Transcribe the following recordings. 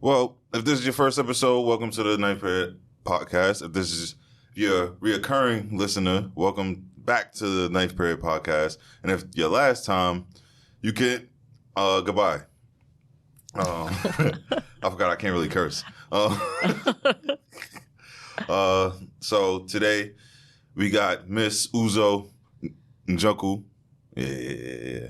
Well, if this is your first episode, welcome to the Ninth Period Podcast. If this is your reoccurring listener, welcome back to the Ninth Period Podcast. And if your last time, you can, goodbye. I forgot I can't really curse. So today we got Miss Uzo Njoku. Yeah.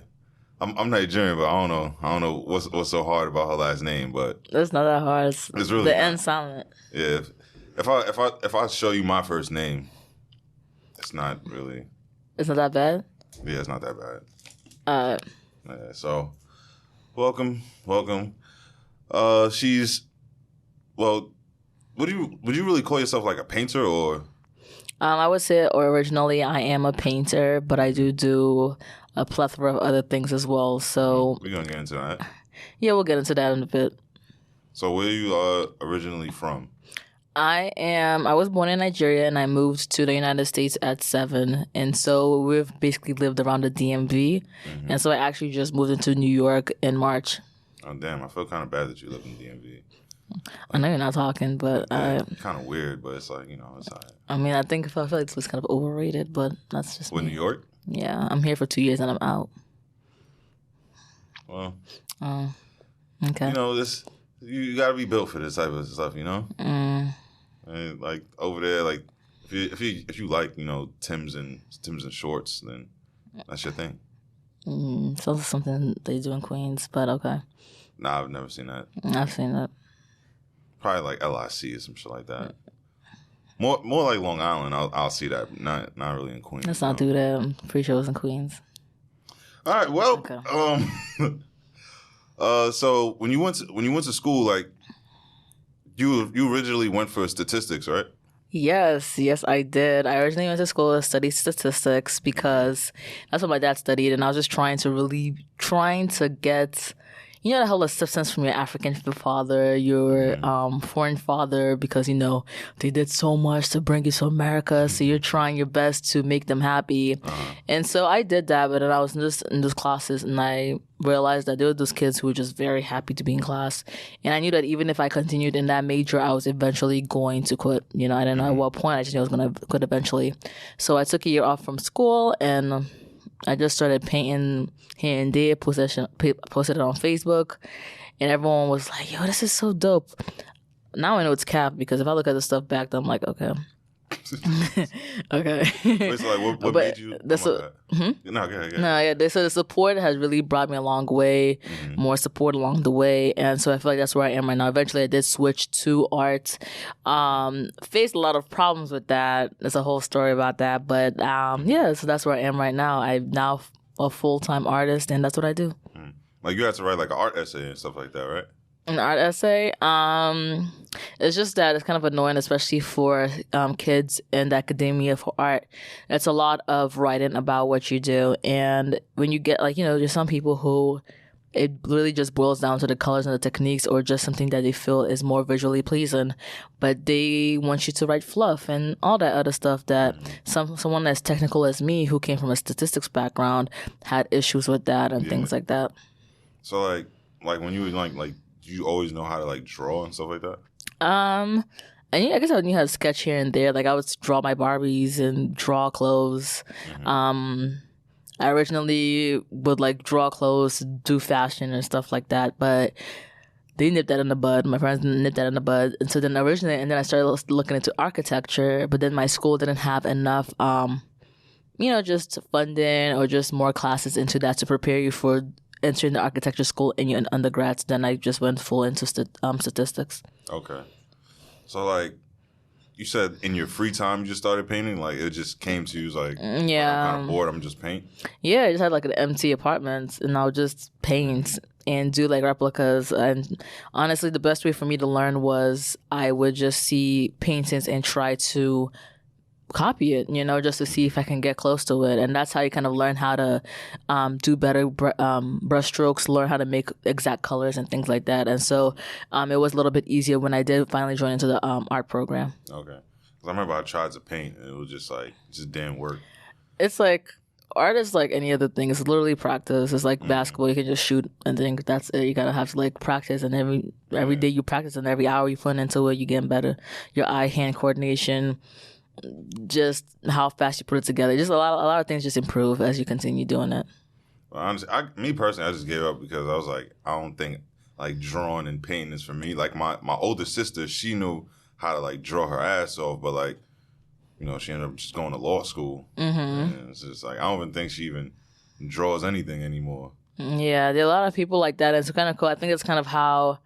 I'm Nigerian, but I don't know what's so hard about her last name, but it's not that hard. It's really the end silent. Yeah. If I show you my first name, it's not really. It's not that bad. Yeah, it's not that bad. Yeah, so welcome. She's well. Would you really call yourself like a painter or? I would say originally I am a painter, but I do a plethora of other things as well. So we're gonna get into that. Yeah, we'll get into that in a bit. So where are you originally from? I was born in Nigeria and I moved to the United States at 7. And so we've basically lived around the DMV. Mm-hmm. And so I actually just moved into New York in March. Oh, damn. I feel kind of bad that you live in the DMV. I know you're not talking, but kind of weird, but it's like, it's all right. I mean, I feel like this was kind of overrated, but that's just me. New York? Yeah, I'm here for 2 years and I'm out. Well, okay. You got to be built for this type of stuff, And like over there, like if you like, Timbs and shorts, then that's your thing. Sounds something they do in Queens, but okay. Nah, I've never seen that. I've seen that. Probably like LIC or some shit like that. More like Long Island. I'll see that. Not really in Queens. Let's not do that. I'm pretty sure it was in Queens. All right. Well, okay. So when you went to school, like you originally went for statistics, right? Yes, I did. I originally went to school to study statistics because that's what my dad studied, and I was just trying to get, the whole acceptance from your African father, your foreign father, because they did so much to bring you to America, so you're trying your best to make them happy. And so I did that, but then I was in those classes, and I realized that there were those kids who were just very happy to be in class, and I knew that even if I continued in that major, I was eventually going to quit. I didn't know at what point. I just knew I was going to quit eventually. So I took a year off from school, and I just started painting here and there, posted it on Facebook, and everyone was like, yo, this is so dope. Now I know it's cap, because if I look at the stuff back then, I'm like, okay. Okay. Wait, so like, what made you? No, go ahead. No, yeah. They said the support has really brought me a long way, more support along the way, and so I feel like that's where I am right now. Eventually, I did switch to art. Faced a lot of problems with that. There's a whole story about that, but so that's where I am right now. I'm now a full-time artist, and that's what I do. Like you had to write like an art essay and stuff like that, right? An art essay? It's just that it's kind of annoying, especially for kids in the academia for art. It's a lot of writing about what you do. And when you get, there's some people who it really just boils down to the colors and the techniques, or just something that they feel is more visually pleasing. But they want you to write fluff and all that other stuff that someone as technical as me, who came from a statistics background, had issues with that and things like that. So like when you were like do you always know how to like draw and stuff like that? And I guess I knew how to sketch here and there. Like I would draw my Barbies and draw clothes. I originally would like draw clothes, do fashion and stuff like that, but they nipped that in the bud. My friends nipped that in the bud. And so then I started looking into architecture, but then my school didn't have enough, just funding or just more classes into that to prepare you for entering the architecture school in your undergrads. Then I just went full into statistics. Okay. So like you said in your free time you just started painting? Like it just came to you like, I'm kind of bored, I'm just paint? Yeah, I just had like an empty apartment and I would just paint and do like replicas. And honestly, the best way for me to learn was I would just see paintings and try to copy it, just to see if I can get close to it. And that's how you kind of learn how to do better brush strokes, learn how to make exact colors and things like that. And so it was a little bit easier when I did finally join into the art program. Okay. 'Cause I remember I tried to paint and it was just didn't work. It's like art is like any other thing. It's literally practice. It's like basketball. You can just shoot and think that's it. You gotta have to like practice, and every day you practice, and every hour you put into it, you getting better. Your eye-hand coordination, just how fast you put it together. Just a lot of things just improve as you continue doing it. Well, honestly, me personally, I just gave up because I was like, I don't think like drawing and painting is for me. Like my older sister, she knew how to like draw her ass off, but like, you know, she ended up just going to law school. And it's just like, I don't even think she even draws anything anymore. Yeah, there are a lot of people like that. And it's kind of cool. I think it's kind of how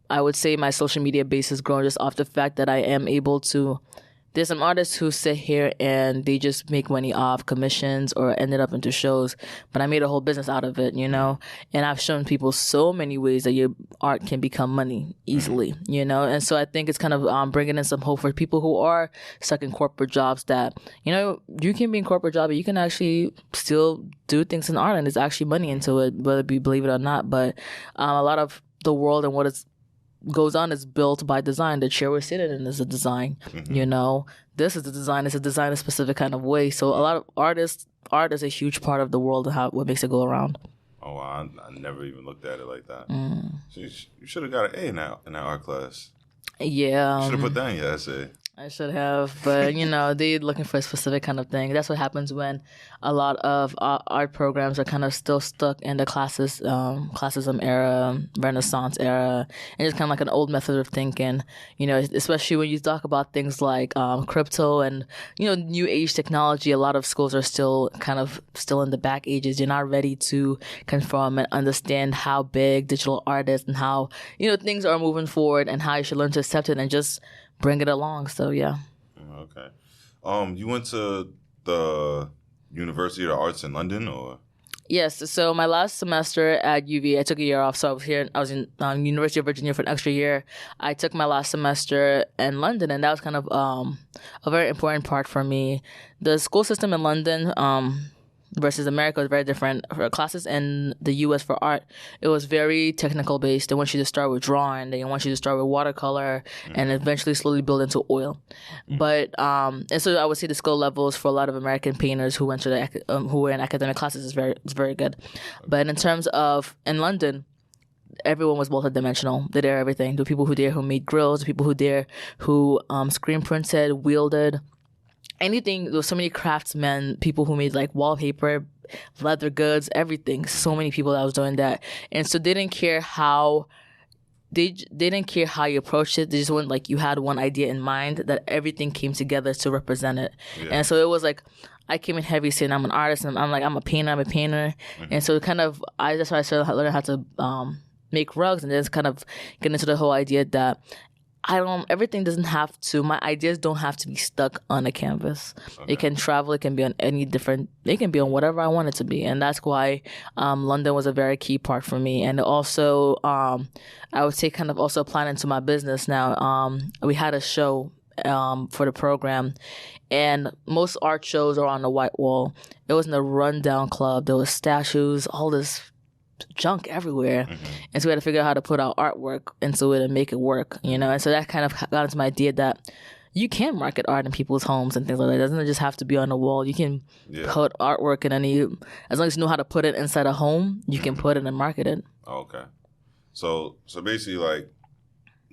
I would say my social media base has grown, just off the fact that I am able to. There's some artists who sit here and they just make money off commissions or ended up into shows, but I made a whole business out of it, you know? And I've shown people so many ways that your art can become money easily, you know? And so I think it's kind of bringing in some hope for people who are stuck in corporate jobs that, you know, you can be in corporate job, but you can actually still do things in art and there's actually money into it, whether you believe it or not. But a lot of the world and what it's goes on is built by design. The chair we're sitting in is a design. You know, this is the design. It's a design a specific kind of way. So a lot of art is a huge part of the world and what makes it go around. Oh, I never even looked at it like that. So you should have got an A in that art class. Yeah. You should have put that in your essay. I should have, but you know, they're looking for a specific kind of thing. That's what happens when a lot of art programs are kind of still stuck in the classism era, Renaissance era, and it's kind of like an old method of thinking. You know, especially when you talk about things like crypto and, you know, new age technology. A lot of schools are still in the back ages. You're not ready to conform and understand how big digital art is and how, you know, things are moving forward and how you should learn to accept it and just bring it along. So yeah. Okay. You went to the University of the Arts in London, or? Yes. So my last semester at UV, I took a year off. So I was in University of Virginia for an extra year. I took my last semester in London, and that was kind of a very important part for me. The school system in London versus America was very different. For classes in the U.S. for art, it was very technical based. They want you to start with drawing. They want you to start with watercolor and eventually slowly build into oil. But and so I would say the skill levels for a lot of American painters who went to who were in academic classes is very good. But in terms of in London, everyone was multidimensional. They did everything. The people who made grills, the people who screen printed, wielded. Anything, there was so many craftsmen, people who made like wallpaper, leather goods, everything. So many people that was doing that. And so they didn't care how you approached it. They just went like you had one idea in mind that everything came together to represent it. Yeah. And so it was like I came in heavy saying I'm an artist and I'm a painter. And so that's why I started learning how to make rugs and then kind of get into the whole idea that everything doesn't have to, my ideas don't have to be stuck on a canvas. Okay. It can travel, it can be on it can be on whatever I want it to be. And that's why London was a very key part for me. And also, I would say kind of also applying into my business now. We had a show for the program, and most art shows are on the white wall. It was in a rundown club. There was statues, all this junk everywhere. And so we had to figure out how to put our artwork into it and make it work, you know. And so that kind of got into my idea that you can market art in people's homes and things like that. It doesn't just have to be on the wall. You can put artwork in as long as you know how to put it inside a home, you can put it and market it. Okay. So basically, like,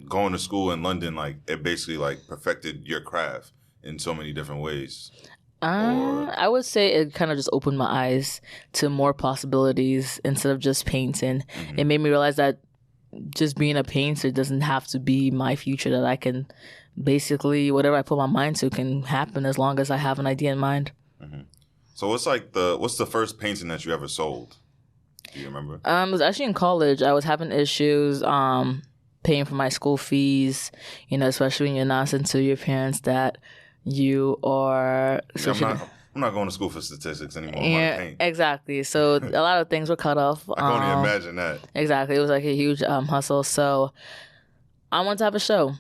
going to school in London, like, it basically, like, perfected your craft in so many different ways. I would say it kind of just opened my eyes to more possibilities instead of just painting. It made me realize that just being a painter doesn't have to be my future, that I can basically, whatever I put my mind to can happen as long as I have an idea in mind. So what's the first painting that you ever sold? Do you remember? It was actually in college. I was having issues paying for my school fees, you know, especially when you're announcing to your parents that you are... I'm not going to school for statistics anymore. Yeah, exactly. So a lot of things were cut off. I can only imagine that. Exactly. It was like a huge hustle. So I wanted to have a show.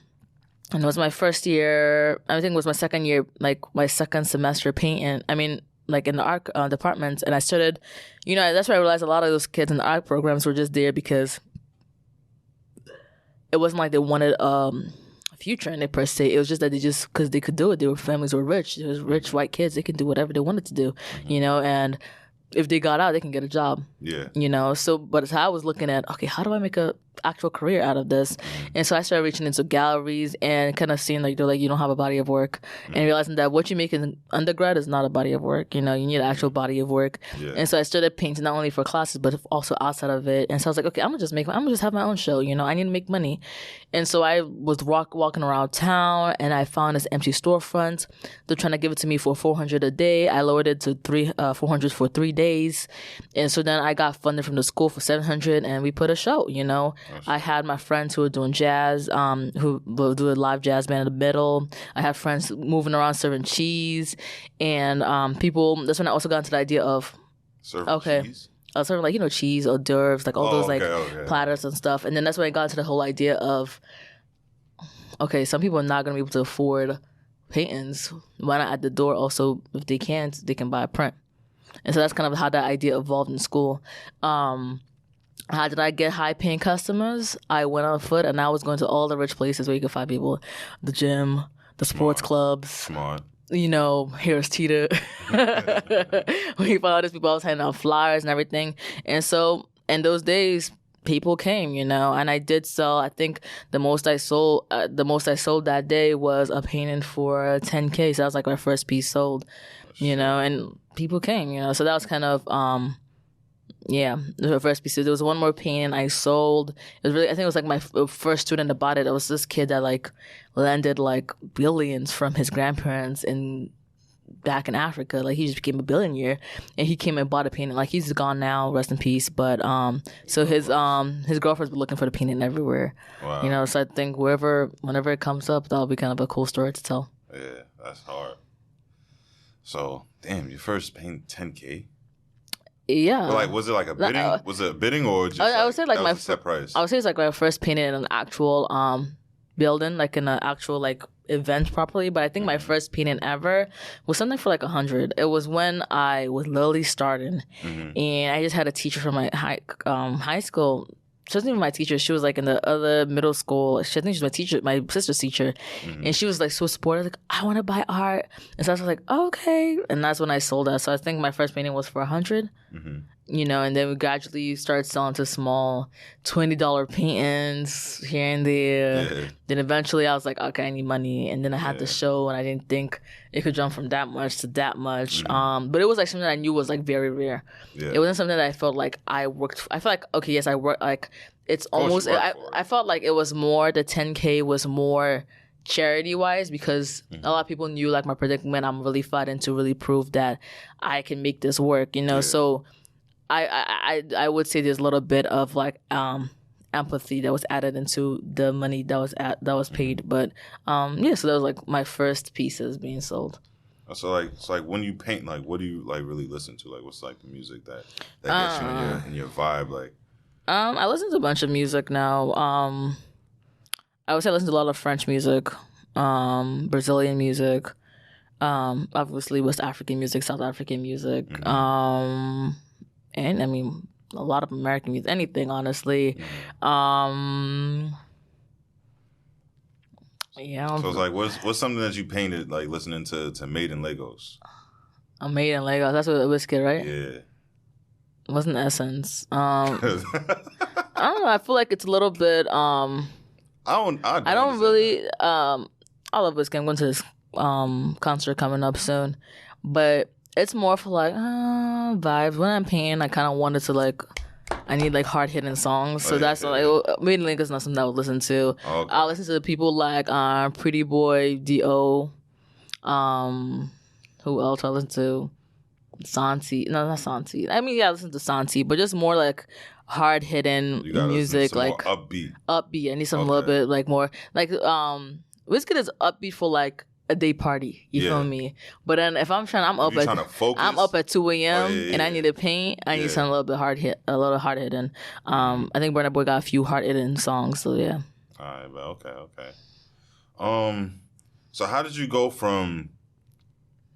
And it was my first year, I think it was my second year, like my second semester painting. I mean, like in the art department. And I started, you know, that's where I realized a lot of those kids in the art programs were just there because it wasn't like they wanted future in it per se. It was just that because they could do it. Their families were rich. It was rich white kids. They could do whatever they wanted to do, and if they got out, they can get a job. Yeah. So, but as I was looking at, okay, how do I make a actual career out of this? And so I started reaching into galleries and kind of seeing like, they're like, you don't have a body of work, and realizing that what you make in undergrad is not a body of work. You need an actual body of work. Yeah. And so I started painting not only for classes, but also outside of it. And so I was like, okay, I'm gonna just have my own show. I need to make money. And so I was walking around town, and I found this empty storefront. They're trying to give it to me for $400 a day. I lowered it to $400 for 3 days. And so then I got funded from the school for $700, and we put a show. I had my friends who were doing jazz, who will do a live jazz band in the middle. I had friends moving around serving cheese, and people. That's when I also got into the idea of serving cheese. I was serving like cheese, hors d'oeuvres, like all those platters and stuff. And then that's when I got into the whole idea of, okay, some people are not going to be able to afford paintings. Why not at the door also, if they can't, they can buy a print. And so that's kind of how that idea evolved in school. How did I get high-paying customers? I went on foot, and I was going to all the rich places where you could find people. The gym, the sports clubs. Smart. Harris Teeter. When you found all these people, I was handing out flyers and everything. And so in those days, people came, and I did sell. I think the most I sold that day was a painting for $10K. So that was like my first piece sold, and people came, So that was kind of the first piece. There was one more painting I sold. It was really, I think it was like my first student that bought it. It was this kid that like landed like billions from his grandparents back in Africa. Like he just became a billionaire, and he came and bought a painting. Like he's gone now, rest in peace. But so his girlfriend's been looking for the painting everywhere. Wow. So I think whenever it comes up, that'll be kind of a cool story to tell. Yeah, that's hard. So damn, your first paint $10K. Yeah. But like, was it like a bidding? Was it a bidding or just? I would say like my set price. I would say it's like my first painting in an actual building, like in an actual like event properly. But I think my first painting ever was something for like $100. It was when I was literally starting, and I just had a teacher from my high school. She wasn't even my teacher. She was like in the other middle school. I think she was my teacher, my sister's teacher. And she was like so supportive. Like, I want to buy art. And so I was like, okay. And that's when I sold that. So I think my first painting was for $100. And then we gradually started selling to small $20 paintings here and there. Yeah. Then eventually I was like, okay, I need money. And then I had the show, and I didn't think it could jump from that much to that much. But it was like something that I knew was like very rare. Yeah. It wasn't something that I felt like I worked for. I felt like, okay, yes, I worked. Like it's almost. I felt like it was more. The 10K was more charity wise, because a lot of people knew like my predicament. I'm really fighting to really prove that I can make this work. So. I would say there's a little bit of like empathy that was added into the money that was paid, but so that was like my first pieces being sold. So like, it's like when you paint, like what do you like really listen to? Like what's like the music that gets you in your vibe? Like I listen to a bunch of music now. I would say I listen to a lot of French music, Brazilian music, obviously West African music, South African music. And I mean, a lot of American music, anything, honestly. So it's like, what's something that you painted, like listening to Made in Lagos? Made in Lagos. That's what it was, kid, right? Yeah. It wasn't Essence. I don't know. I feel like it's a little bit. I don't really. I love Whiskey. I'm going to this concert coming up soon, but. It's more for like vibes. When I'm painting, I kind of wanted to like, I need like hard hitting songs. So that's like Made in Lagos is not something I would listen to. Okay. I'll listen to people like Pretty Boy, D.O. Who else I listen to? Santi. No, not Santi. I mean, I listen to Santi, but just more like hard hitting music, like upbeat. Upbeat. I need some little bit like more like Wizkid is upbeat for like a day party, you feel me? But then if I'm up at 2 a.m. and I need to paint, I need something a little bit hard hitting. I think Burna Boy got a few hard hitting songs, so yeah. All right, but okay. So how did you go from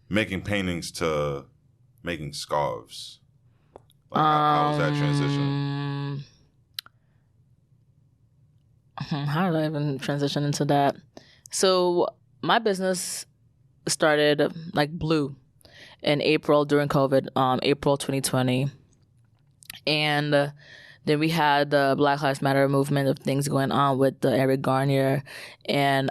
making paintings to making scarves? Like how was that transition? How did I even transition into that? So my business started like blue in April during COVID, April 2020. And then we had the Black Lives Matter movement of things going on with the Eric Garner and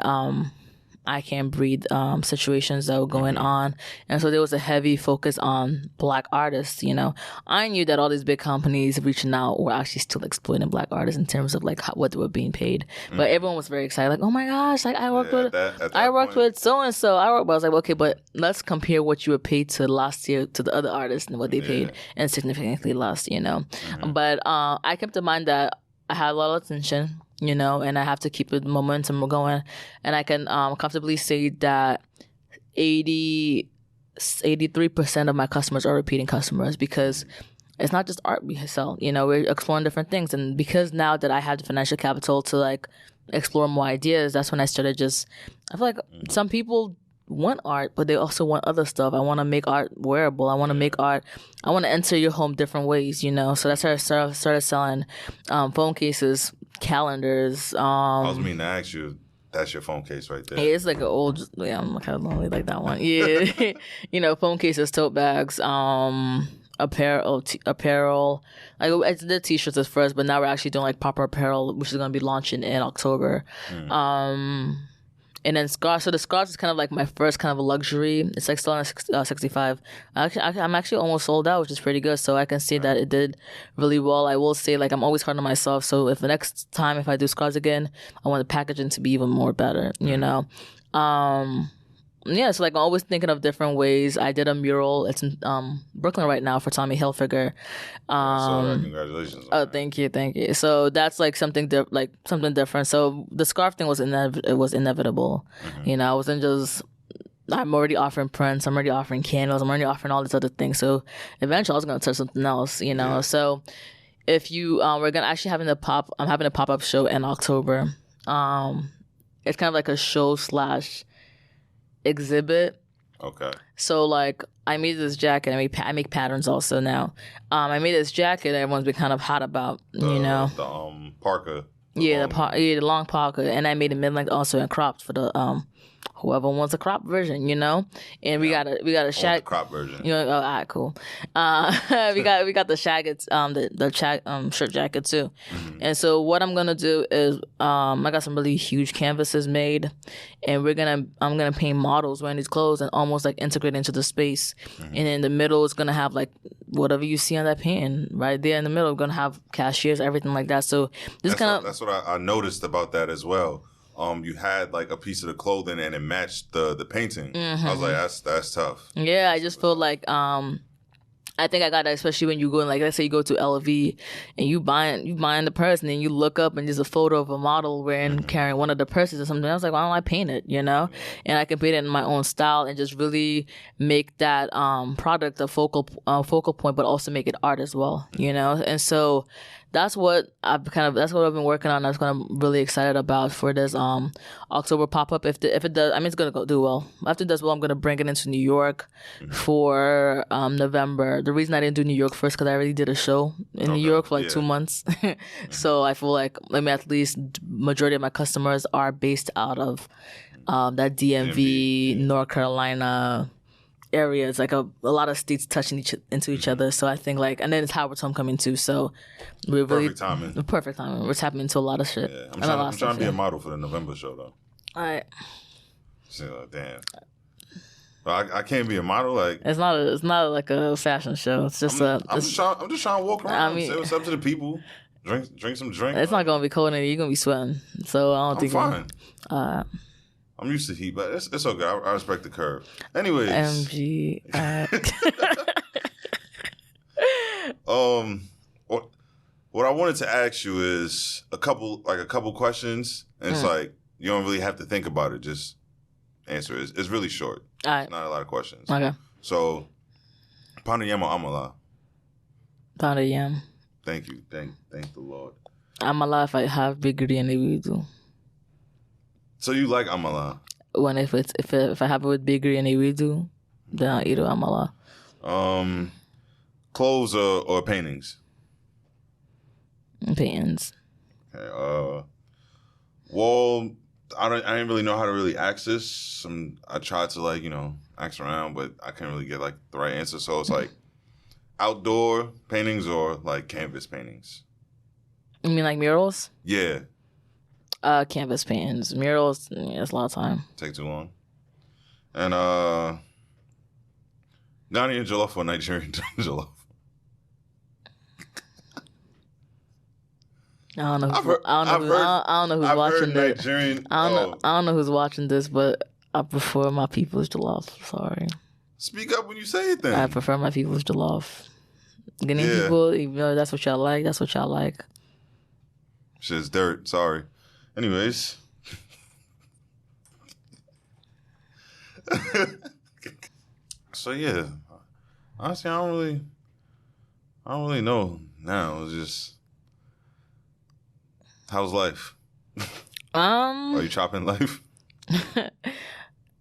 I Can't Breathe situations that were going on. And so there was a heavy focus on Black artists, you know. I knew that all these big companies reaching out were actually still exploiting Black artists in terms of like what they were being paid. But everyone was very excited, like, oh my gosh, like I worked with so-and-so. But I was like, okay, but let's compare what you were paid to last year to the other artists and what they paid, and significantly less, you know. But I kept in mind that I had a lot of attention, you know, and I have to keep the momentum going. And I can comfortably say that 83% of my customers are repeating customers, because it's not just art we sell, you know, we're exploring different things. And because now that I have the financial capital to like explore more ideas, that's when I started I feel like some people want art, but they also want other stuff. I want to make art wearable. I want to make art. I want to enter your home different ways, you know. So that's how I started selling phone cases, calendars. I was meaning to ask you, that's your phone case right there. It's like an old, I'm kind of lonely like that one. Yeah, you know, phone cases, tote bags, apparel. I did t-shirts at first, but now we're actually doing like proper apparel, which is going to be launching in October. And then scarves. So the scarves is kind of like my first kind of luxury. It's like still on 65. I'm actually almost sold out, which is pretty good. So I can see that it did really well. I will say, like, I'm always hard on myself. So if the next time if I do scarves again, I want the packaging to be even more better, you know. Yeah, so like I'm always thinking of different ways. I did a mural. It's in Brooklyn right now for Tommy Hilfiger. So congratulations. Oh, thank you. So that's like something different. So the scarf thing was inevitable. You know, I wasn't just. I'm already offering prints. I'm already offering candles. I'm already offering all these other things. So eventually, I was gonna touch something else. You know. Yeah. So if you, we're gonna actually I'm having a pop-up show in October. It's kind of like a show / exhibit. Okay. So like I made this jacket. I make patterns also now. I made this jacket that everyone's been kind of hot about. You know. The parka. The long parka, and I made a mid-length also and cropped for the whoever wants a crop version, you know. And we got a shag the crop version. You know, all right, cool. We got the shag the shirt jacket too. And so what I'm gonna do is I got some really huge canvases made, and I'm gonna paint models wearing these clothes and almost like integrate into the space. And in the middle it's gonna have like whatever you see on that painting right there in the middle. We're gonna have cashiers, everything like that. So this that's what I noticed about that as well. You had like a piece of the clothing and it matched the painting. I was like, that's tough. Yeah, I just feel like I think I got that, especially when you go in, like, let's say you go to LV and you buying the purse, and then you look up and there's a photo of a model carrying one of the purses or something. I was like, why don't I paint it, you know? And I can paint it in my own style and just really make that product a focal point, but also make it art as well, you know? And so that's what I've been working on. That's what I'm really excited about for this October pop-up. If it does, I mean, it's gonna do well. After it does well, I'm gonna bring it into New York for November. The reason I didn't do New York first because I already did a show in New York for like 2 months. So I feel like at least majority of my customers are based out of that DMV, North Carolina area. It's like a lot of states touching into each other. So I think like, and then it's Howard's homecoming too. So we're really perfect timing. We're tapping into a lot of shit. Yeah. I'm trying to be a model for the November show though. All right. So damn. I can't be a model. Like it's not like a fashion show. It's just I'm just trying to walk around. I mean, say what's up to the people. Drink some drink. It's not gonna be cold in here. You're gonna be sweating. So I don't think I'm fine. I'm used to heat, but it's okay. I respect the curve. Anyways. MG. What I wanted to ask you is a couple questions, and it's like you don't really have to think about it. Just answer it. It's really short. All right. It's not a lot of questions. Okay. So, pound of yam or amala? Pound of yam. Thank you. Thank the Lord. Amala if I have biggery and we do. So you like amala? When if I have it with biggery and we do, then I'll eat amala. Clothes or paintings? Paintings. Okay. Wall I didn't really know how to really ask this. I tried to like, ask around, but I couldn't really get like the right answer. So it's like outdoor paintings or like canvas paintings. You mean like murals? Yeah. Canvas paintings. Murals, it's a lot of time. Take too long. And Ghanaian jollof or Nigerian jollof? I don't know. I don't know who's watching this. Nigerian. I don't know who's watching this, but I prefer my people's jollof. Sorry. Speak up when you say it. Then I prefer my people's jollof. Ghanaian people, even though that's what y'all like, that's what y'all like. Shit's dirt. Sorry. Anyways. So yeah, honestly, I don't really know now. It's just, how's life? Are you chopping life?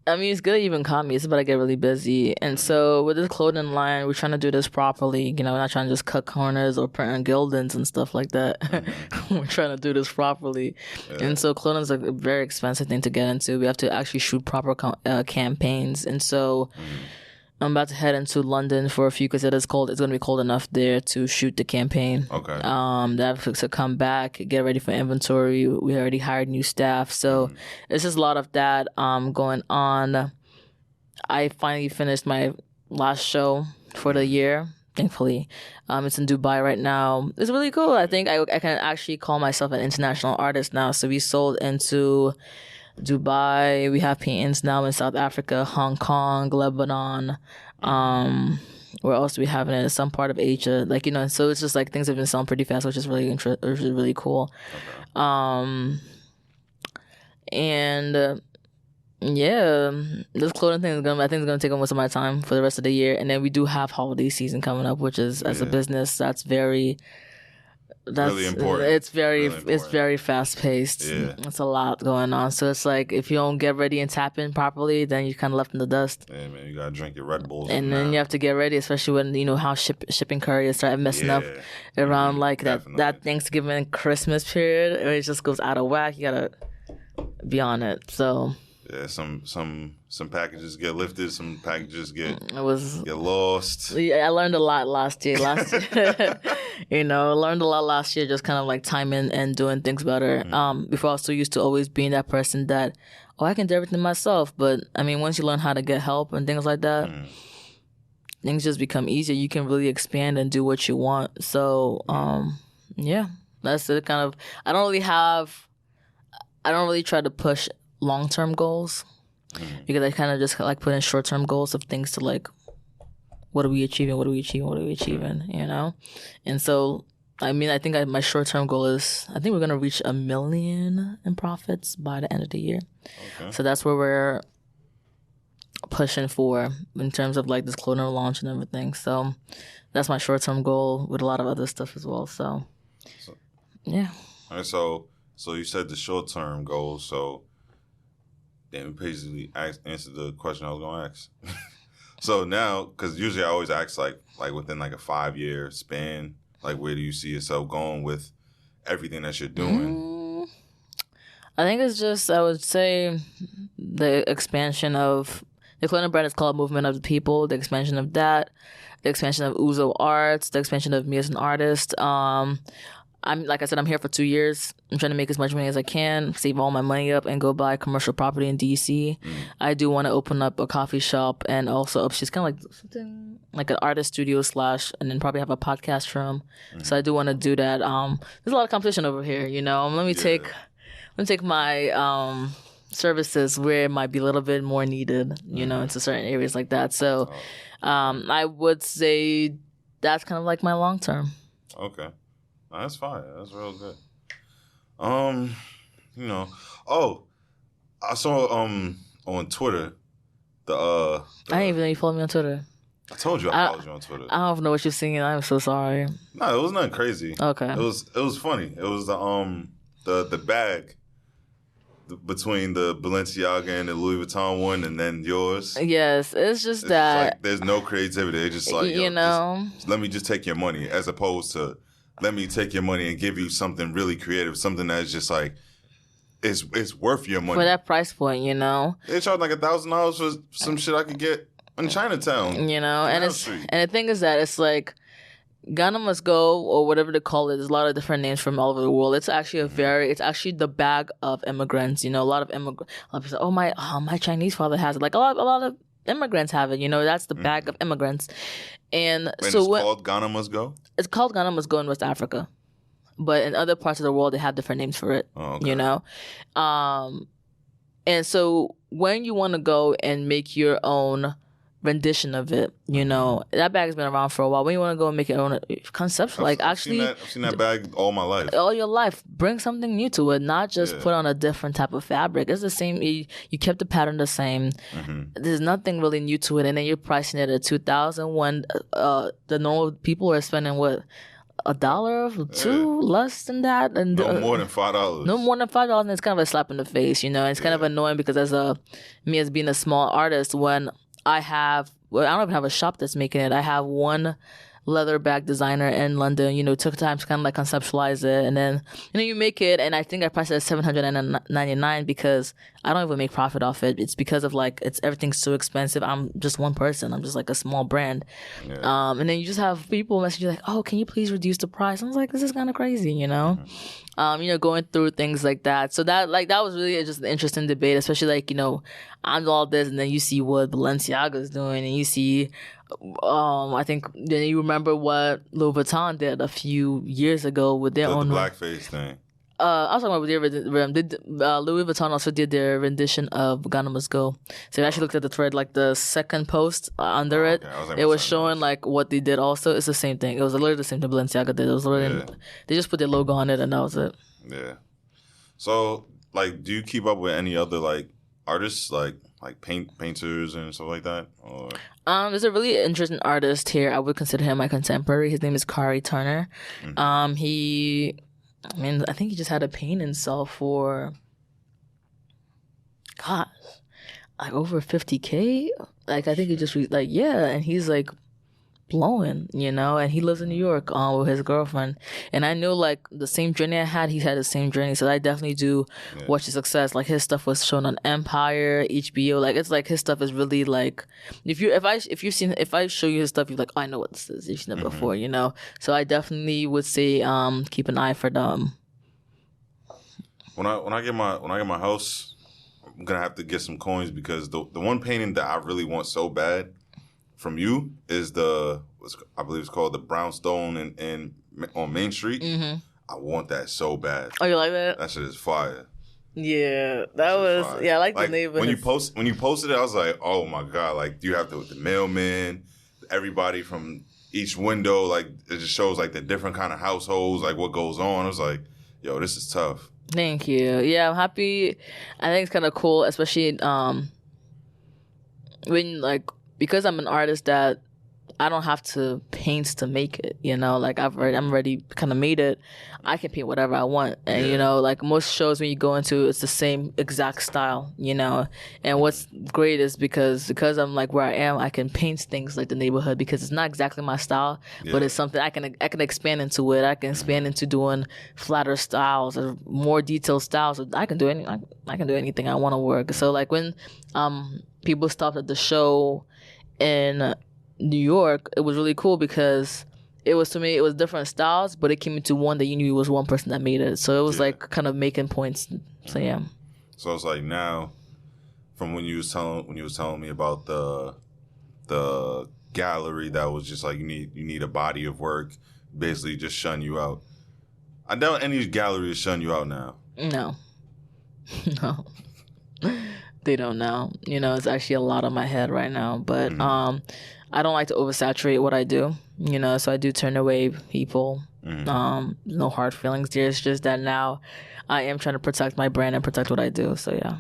I mean, it's good that you even caught me. It's about to get really busy. And so with this clothing line, we're trying to do this properly. We're not trying to just cut corners or print on Gildans and stuff like that. Mm-hmm. We're trying to do this properly. Yeah. And so clothing is a very expensive thing to get into. We have to actually shoot proper campaigns. And so I'm about to head into London for a few because it's going to be cold enough there to shoot the campaign. Okay. That to come back, get ready for inventory. We already hired new staff, so it's just a lot of that going on. I finally finished my last show for the year. Thankfully, it's in Dubai right now. It's really cool. I think I can actually call myself an international artist now. So we sold into Dubai. We have paintings now in South Africa, Hong Kong, Lebanon. Where else do we have it in some part of Asia? So it's just like things have been selling pretty fast, which is really cool. Okay. This clothing thing I think is gonna take up most of my time for the rest of the year, and then we do have holiday season coming up, which is as a business that's really important. It's very fast paced. Yeah. It's a lot going on. So it's like if you don't get ready and tap in properly, then you're kind of left in the dust. Yeah, man, you gotta drink your Red Bulls. And then you have to get ready, especially when how shipping couriers start messing up around that Thanksgiving Christmas period. It just goes out of whack. You gotta be on it. So. Yeah, some packages get lifted, some packages get lost. Yeah, I learned a lot last year. Learned a lot last year, just kind of like timing and doing things better. Before I was so used to always being that person that, I can do everything myself. But I mean, once you learn how to get help and things like that, things just become easier. You can really expand and do what you want. So, that's it. Kind of, I don't really try to push long-term goals because I kind of just like put in short-term goals of things to like, what are we achieving, and so I mean I think my short-term goal is I think we're going to reach 1 million in profits by the end of the year. So that's where we're pushing for in terms of like this clothing launch and everything. So that's my short-term goal with a lot of other stuff as well. So yeah. All right, so you said the short-term goal, so then we basically answered the question I was going to ask. So now, because usually I always ask like within like a 5-year span, like where do you see yourself going with everything that you're doing? I think it's just, I would say the expansion of, the clothing brand is called Movement of the People, the expansion of that, the expansion of Uzo Arts, the expansion of me as an artist. Like I said, I'm here for 2 years. I'm trying to make as much money as I can, save all my money up, and go buy commercial property in DC. I do want to open up a coffee shop and also upstairs, kind of like something like an artist studio / and then probably have a podcast room. So I do want to do that. There's a lot of competition over here, Let me take my services where it might be a little bit more needed, into certain areas like that. So I would say that's kind of like my long term. Okay. That's fine. That's real good. I saw on Twitter the I didn't even know you followed me on Twitter. I told you I followed you on Twitter. I don't know what you're singing. I'm so sorry. No, it was nothing crazy. Okay. It was funny. It was the bag between the Balenciaga and the Louis Vuitton one, and then yours. Yes, it's just that like, there's no creativity. It's just like just, let me just take your money, as opposed to let me take your money and give you something really creative, something that's just like it's worth your money. For that price point, you know. They charge like $1,000 for some shit I could get in Chinatown. You know, and the thing is that it's like Ghana Must Go, or whatever they call it. There's a lot of different names from all over the world. It's actually it's actually the bag of immigrants. You know, a lot of people say, oh my Chinese father has it. Like a lot of immigrants have it. You know, that's the bag of immigrants. And so it's called Ghana Must Go? It's called Ghana Must Go in West Africa. But in other parts of the world, they have different names for it. Oh, okay. You know? And so when you want to go and make your own rendition of it, you know, that bag has been around for a while. When you want to go and make your own conceptual, I've seen that bag all my life. All your life. Bring something new to it, not just put on a different type of fabric. It's the same. You kept the pattern the same. There's nothing really new to it, and then you're pricing it at $2,000 when the normal people are spending what? $1, $2, less than that, and no more than $5. No more than $5, and it's kind of a slap in the face, you know. It's kind of annoying because as being a small artist, when I don't even have a shop that's making it. I have one leather bag designer in London, you know, took time to kind of like conceptualize it, and then, you know, you make it, and I think I priced it at $799 because I don't even make profit off it. It's because of like, everything's so expensive. I'm just one person. I'm just like a small brand. And then you just have people message you like, oh, can you please reduce the price? I was like, this is kind of crazy, you know? You know, going through things like that. So that was really just an interesting debate, especially like, you know, I'm all this, and then you see what Balenciaga's doing, and you see, I think then you remember what Louis Vuitton did a few years ago with their own blackface thing. I was talking about Louis Vuitton also did their rendition of Ghana Must Go. So I actually looked at the thread, like the second post under it. It was showing like what they did also. It's the same thing. It was literally the same thing Balenciaga did. It was literally, they just put their logo on it, and that was it. Yeah. So, like, do you keep up with any other like artists, like painters and stuff like that? Or there's a really interesting artist here. I would consider him my contemporary. His name is Kari Turner. I think he just had a painting sell for, gosh, like over $50K. Like, I think he just and he's like blowing, you know, and he lives in New York with his girlfriend. And I know like the same journey I had, he's had the same journey. So I definitely do watch his success. Like his stuff was shown on Empire, HBO. Like it's like his stuff is really like, if I show you his stuff, you're like, oh, I know what this is. You've seen it before, you know. So I definitely would say keep an eye for them. When I get my house, I'm gonna have to get some coins because the one painting that I really want so bad from you is I believe it's called the Brownstone in on Main Street. I want that so bad. Oh, you like that? That shit is fire. Yeah, that was fire. Yeah. I like the neighborhood. When you posted it, I was like, oh my god! Like you have the mailman, everybody from each window. Like it just shows like the different kind of households, like what goes on. I was like, yo, this is tough. Thank you. Yeah, I'm happy. I think it's kind of cool, especially when like, because I'm an artist that I don't have to paint to make it, you know, like I'm already kind of made it. I can paint whatever I want. And, you know, like most shows when you go into, it's the same exact style, you know. And what's great is because I'm like where I am, I can paint things like the neighborhood because it's not exactly my style, but it's something I can expand into it. I can expand into doing flatter styles or more detailed styles. I can do anything I want to work. So like when people stopped at the show in New York, it was really cool because it was, to me, it was different styles, but it came into one that you knew was one person that made it. So it was like kind of making points. So yeah. So it's like now, from when you was telling me about the gallery that was just like you need a body of work, basically just shun you out. I doubt any gallery is shun you out now. No. No. They don't know. You know, it's actually a lot on my head right now. But I don't like to oversaturate what I do. You know, so I do turn away people. No hard feelings there. It's just that now I am trying to protect my brand and protect what I do. So yeah.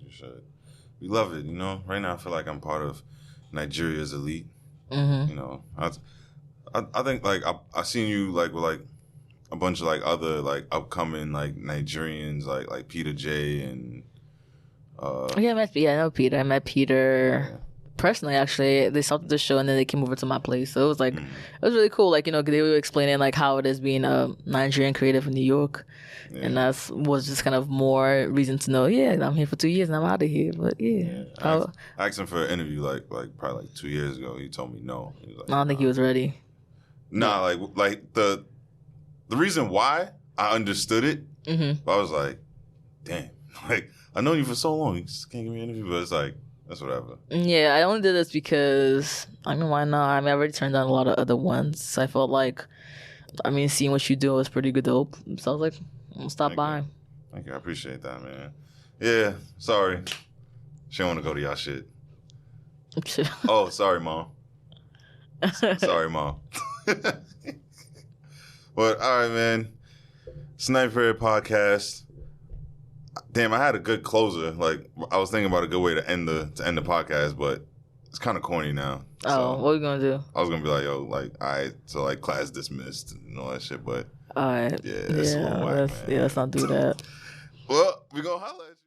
You should. We love it. You know, right now I feel like I'm part of Nigeria's elite. You know, I think like I seen you like with like a bunch of like other like upcoming like Nigerians like Peter J and. I know Peter. I met Peter. personally, actually, they stopped the show and then they came over to my place. So it was like, it was really cool. Like, they were explaining like how it is being a Nigerian creative in New York. Yeah. And that was just kind of more reason to know, I'm here for 2 years and I'm out of here. But I asked him for an interview like probably like 2 years ago. He told me no. He was like, I don't think he was ready. Nah, like the reason why I understood it, but I was like, damn, like I known you for so long, you just can't give me an interview. But it's like, that's whatever. Yeah, I only did this because, why not? I already turned down a lot of other ones. So I felt like, seeing what you do was pretty good dope. So I was like, I'm going to stop by. Thank you. I appreciate that, man. Yeah, sorry. She don't want to go to y'all shit. Oh, sorry, Mom. Sorry, Mom. But, all right, man. Sniper Podcast. Damn, I had a good closer. Like, I was thinking about a good way to end the podcast, but it's kind of corny now. So what are you gonna do? I was gonna be like, yo, like, all right, so like class dismissed and all that shit, but all right, that's a little whack, man. Let's not do that. Well, we gonna holler at you.